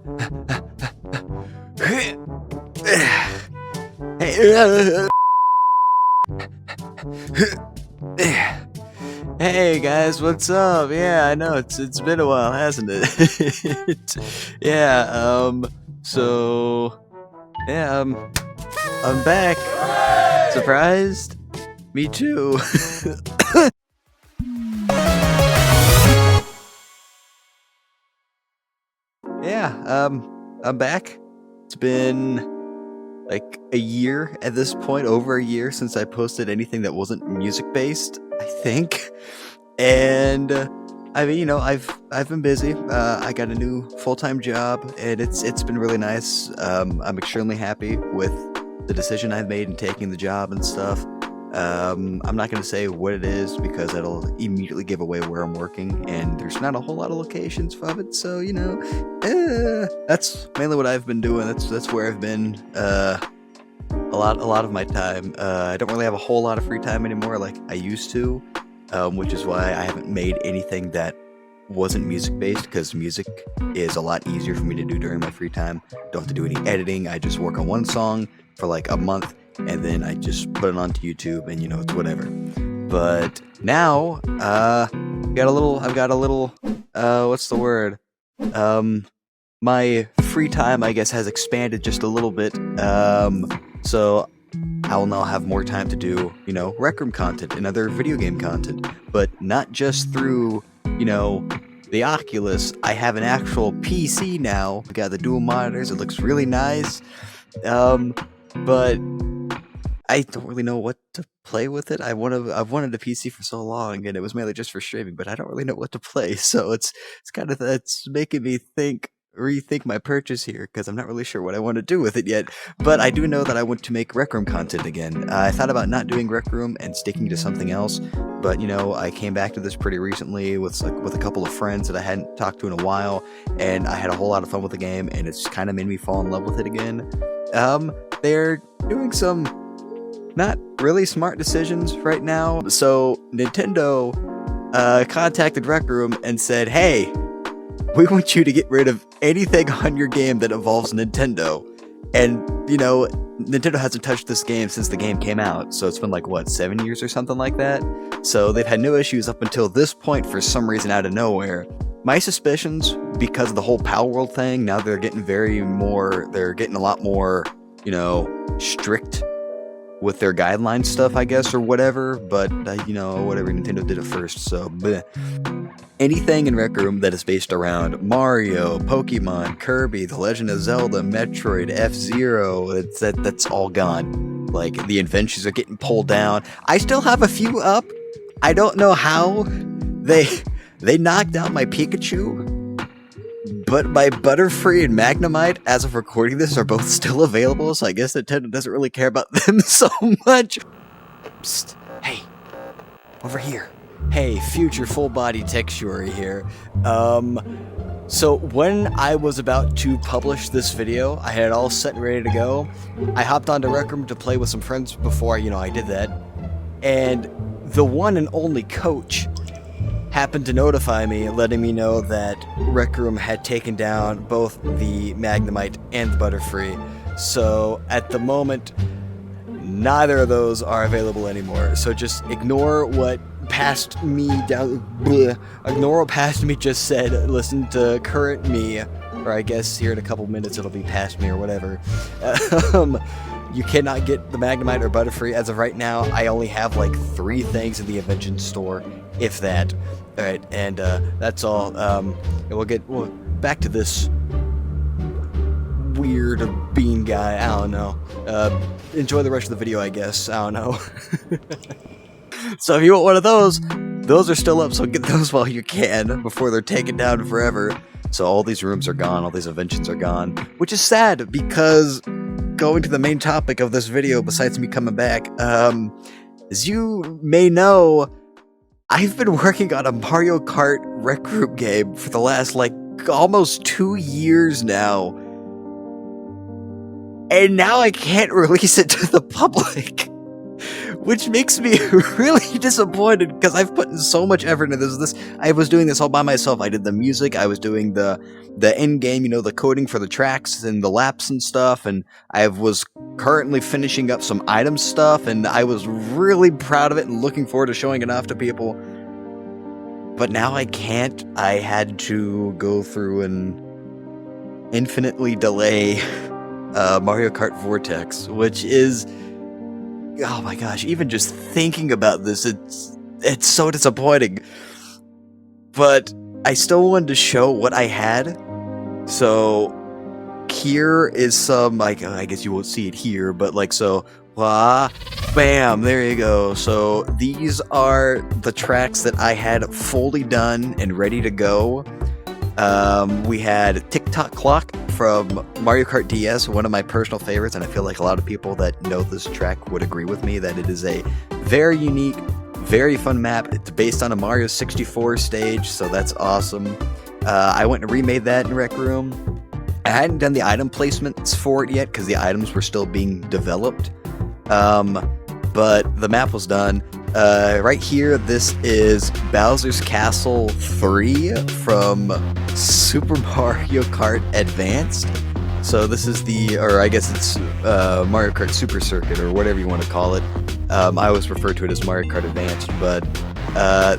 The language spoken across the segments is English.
Hey guys, what's up? Yeah, I know it's been a while, hasn't it? Yeah, so yeah, I'm back. Surprised? Me too. Yeah, I'm back. It's been like a year at this point, over a year since I posted anything that wasn't music based, I think. And I mean, I've been busy. I got a new full-time job, and it's been really nice. I'm extremely happy with the decision I've made in taking the job and stuff. I'm not going to say what it is because it'll immediately give away where I'm working, and there's not a whole lot of locations of it. So that's mainly what I've been doing. That's where I've been. A lot of my time. I don't really have a whole lot of free time anymore like I used to, which is why I haven't made anything that wasn't music based, because music is a lot easier for me to do during my free time. Don't have to do any editing. I just work on one song for like a month, and then I just put it onto YouTube, and it's whatever. But now, I've got a little, what's the word? My free time, I guess, has expanded just a little bit. So I will now have more time to do, Rec Room content and other video game content, but not just through, the Oculus. I have an actual PC now. I got the dual monitors. It looks really nice. But I don't really know what to play with it. I've wanted a PC for so long, and it was mainly just for streaming, but I don't really know what to play. So it's making me rethink my purchase here, because I'm not really sure what I want to do with it yet. But I do know that I want to make Rec Room content again. I thought about not doing Rec Room and sticking to something else, but I came back to this pretty recently with a couple of friends that I hadn't talked to in a while, and I had a whole lot of fun with the game, and it's kind of made me fall in love with it again. They're doing some not really smart decisions right now. So Nintendo contacted Rec Room and said, "Hey, we want you to get rid of anything on your game that involves Nintendo." And, Nintendo hasn't touched this game since the game came out, so it's been like, 7 years or something like that? So they've had no issues up until this point for some reason out of nowhere. My suspicions, because of the whole Pal World thing, now they're getting a lot more, strict with their guideline stuff, I guess, or whatever, but, whatever, Nintendo did it first, so, bleh. Anything in Rec Room that is based around Mario, Pokemon, Kirby, The Legend of Zelda, Metroid, F-Zero, that's all gone. Like, the inventions are getting pulled down. I still have a few up. I don't know how they knocked out my Pikachu, but my Butterfree and Magnemite, as of recording this, are both still available, so I guess Nintendo doesn't really care about them so much. Psst, hey, over here. Hey, future full-body Textuary here. So when I was about to publish this video, I had it all set and ready to go. I hopped onto Rec Room to play with some friends before, I did that. And the one and only coach happened to notify me, letting me know that Rec Room had taken down both the Magnemite and the Butterfree. So at the moment, neither of those are available anymore. So just ignore what past me just said. Listen to current me, or I guess here in a couple minutes it'll be past me or whatever. You cannot get the Magnemite or Butterfree as of right now. I only have like 3 things in the Invention store, if that. Alright, and that's all. We'll back to this weird bean guy. I don't know. Enjoy the rest of the video, I guess. I don't know. So if you want one of those are still up, so get those while you can, before they're taken down forever. So all these rooms are gone, all these inventions are gone, which is sad, because going to the main topic of this video, besides me coming back, as you may know, I've been working on a Mario Kart Rec Room game for the last, almost 2 years now. And now I can't release it to the public. which makes me really disappointed because I've put in so much effort into this. I was doing this all by myself. I did the music, I was doing the end game, the coding for the tracks and the laps and stuff, and I was currently finishing up some item stuff, and I was really proud of it and looking forward to showing it off to people. But now I can't. I had to go through and infinitely delay Mario Kart Vortex, which is, oh my gosh, even just thinking about this, it's so disappointing. But I still wanted to show what I had. So here is some, like, I guess you won't see it here, but like, so, bam, there you go. So these are the tracks that I had fully done and ready to go. We had Tick-Tock Clock from Mario Kart DS, one of my personal favorites, and I feel like a lot of people that know this track would agree with me that it is a very unique, very fun map. It's based on a Mario 64 stage, so that's awesome. I went and remade that in Rec Room. I hadn't done the item placements for it yet because the items were still being developed. But the map was done. Right here, this is Bowser's Castle 3 from Super Mario Kart Advanced. So this is or I guess it's Mario Kart Super Circuit, or whatever you want to call it. I always refer to it as Mario Kart Advanced, but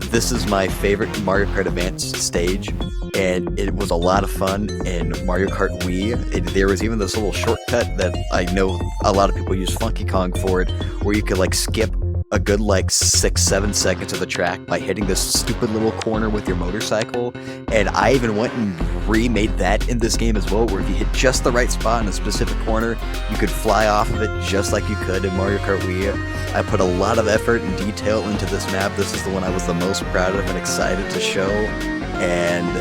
this is my favorite Mario Kart Advanced stage, and it was a lot of fun in Mario Kart Wii. There was even this little shortcut that I know a lot of people use Funky Kong for it, where you could like skip a good like 6-7 seconds of the track by hitting this stupid little corner with your motorcycle. And I even went and remade that in this game as well, where if you hit just the right spot in a specific corner, you could fly off of it just like you could in Mario Kart Wii. I put a lot of effort and detail into this map. This is the one I was the most proud of and excited to show, and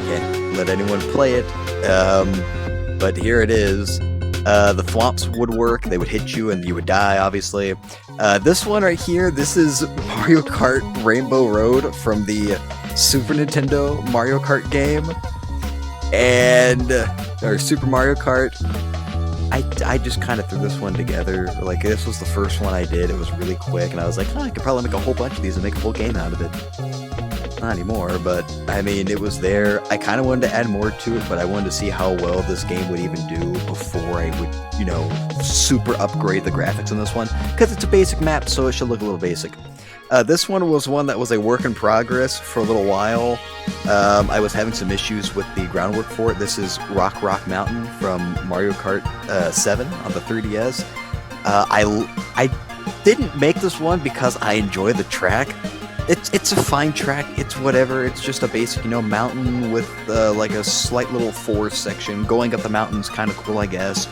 can't let anyone play it. But here it is. The thwomps would work, they would hit you and you would die, obviously. This one right here, this is Mario Kart Rainbow Road from the Super Nintendo Mario Kart game. Or Super Mario Kart. I just kind of threw this one together. Like, this was the first one I did, it was really quick, and I was like, I could probably make a whole bunch of these and make a full game out of it. Not anymore, but I mean, it was there. I kind of wanted to add more to it, but I wanted to see how well this game would even do before I would, super upgrade the graphics on this one, because it's a basic map, so it should look a little basic. This one was one that was a work in progress for a little while. I was having some issues with the groundwork for it. This is Rock Mountain from Mario Kart 7 on the 3DS. I didn't make this one because I enjoy the track. It's a fine track, it's whatever, it's just a basic, mountain with like a slight little forest section. Going up the mountain's kind of cool, I guess.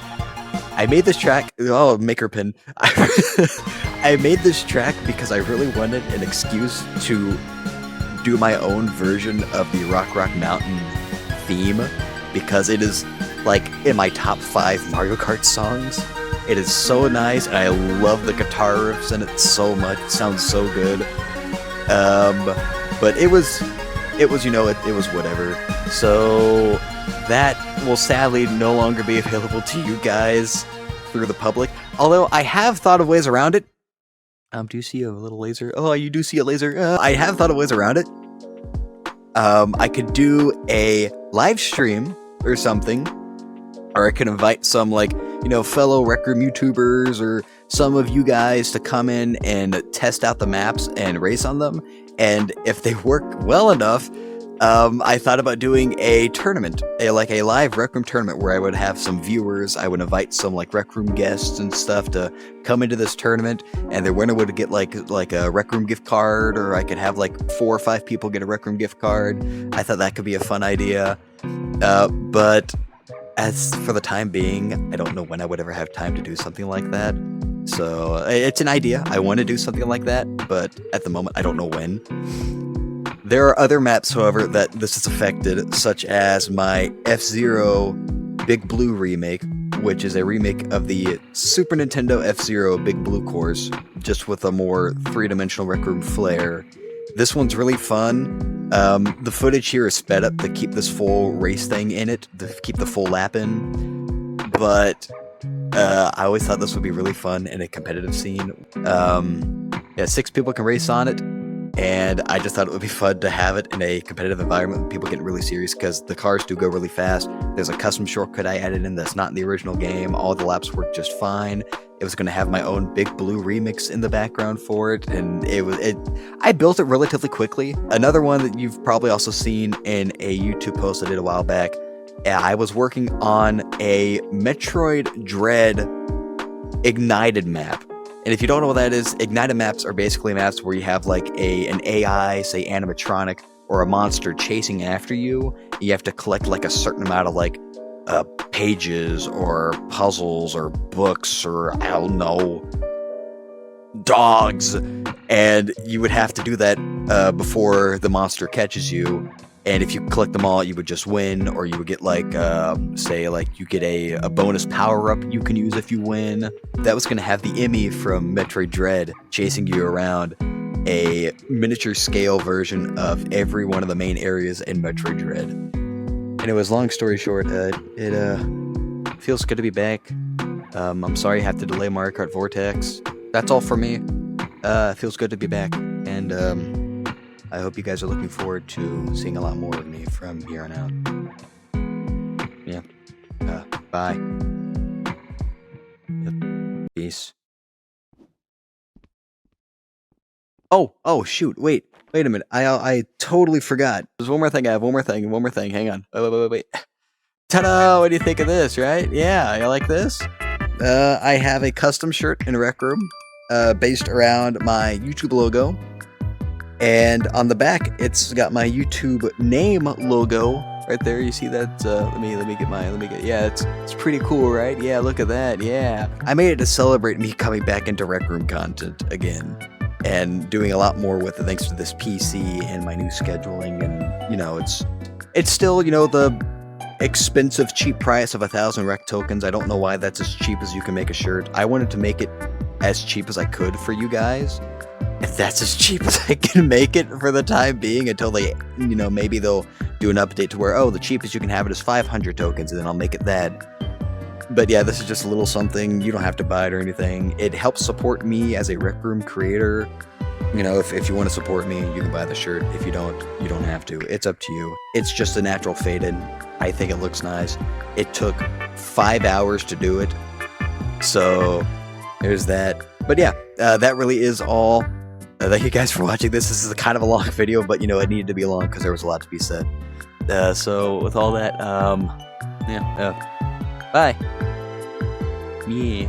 I made this track, maker pin. I made this track because I really wanted an excuse to do my own version of the Rock Mountain theme, because it is like in my top 5 Mario Kart songs. It is so nice, and I love the guitar riffs in it so much, it sounds so good. But it was whatever. So that will sadly no longer be available to you guys through the public. Although I have thought of ways around it. Do you see a little laser? Oh, you do see a laser. I have thought of ways around it. I could do a live stream or something, or I could invite some fellow Rec Room YouTubers or some of you guys to come in and test out the maps and race on them. And if they work well enough, I thought about doing a tournament, a live Rec Room tournament where I would have some viewers. I would invite some Rec Room guests and stuff to come into this tournament, and the winner would get like a Rec Room gift card, or I could have 4 or 5 people get a Rec Room gift card. I thought that could be a fun idea, but as for the time being, I don't know when I would ever have time to do something like that. So it's an idea. I want to do something like that, but at the moment, I don't know when. There are other maps, however, that this has affected, such as my F-Zero Big Blue remake, which is a remake of the Super Nintendo F-Zero Big Blue course, just with a more 3-dimensional Rec Room flair. This one's really fun. The footage here is sped up to keep this full race thing in it, to keep the full lap in, but I always thought this would be really fun in a competitive scene. Yeah, 6 people can race on it, and I just thought it would be fun to have it in a competitive environment with people getting really serious, because the cars do go really fast. There's a custom shortcut I added in that's not in the original game. All the laps work just fine. It was going to have my own Big Blue remix in the background for it, and I built it relatively quickly. Another one that you've probably also seen in a YouTube post I did a while back, I was working on a Metroid Dread ignited map. And if you don't know what that is, ignited maps are basically maps where you have like an AI, say animatronic, or a monster chasing after you. You have to collect like a certain amount of like pages or puzzles or books or I don't know, dogs, and you would have to do that before the monster catches you. And if you collect them all, you would just win, or you would get like, say, like you get a bonus power-up you can use if you win. That was going to have the Emmy from Metroid Dread chasing you around, a miniature scale version of every one of the main areas in Metroid Dread. Anyways, long story short, it feels good to be back. I'm sorry I have to delay Mario Kart Vortex. That's all for me. It feels good to be back, and I hope you guys are looking forward to seeing a lot more of me from here on out. Yeah. Bye. Yep. Peace. Oh, shoot. Wait a minute. I totally forgot. There's one more thing. I have one more thing. Hang on. Wait. Ta-da! What do you think of this, right? Yeah, you like this? I have a custom shirt in Rec Room, based around my YouTube logo. And on the back, it's got my YouTube name logo right there. You see that? Yeah, it's pretty cool, right? Yeah, look at that. Yeah, I made it to celebrate me coming back into Rec Room content again, and doing a lot more with it thanks to this PC and my new scheduling. And you know, it's still, you know, the expensive cheap price of 1,000 rec tokens. I don't know why that's as cheap as you can make a shirt. I wanted to make it as cheap as I could for you guys. If that's as cheap as I can make it for the time being, until they, you know, maybe they'll do an update to where, oh, the cheapest you can have it is 500 tokens, and then I'll make it that. But yeah, this is just a little something. You don't have to buy it or anything. It helps support me as a Rec Room creator. You know, if you want to support me, you can buy the shirt. If you don't, you don't have to. It's up to you. It's just a natural faded. I think it looks nice. It took 5 hours to do it. So there's that. But yeah, that really is all. Thank you guys for watching this. This is kind of a long video, but you know, it needed to be long because there was a lot to be said. So with all that, yeah, bye. Yeah.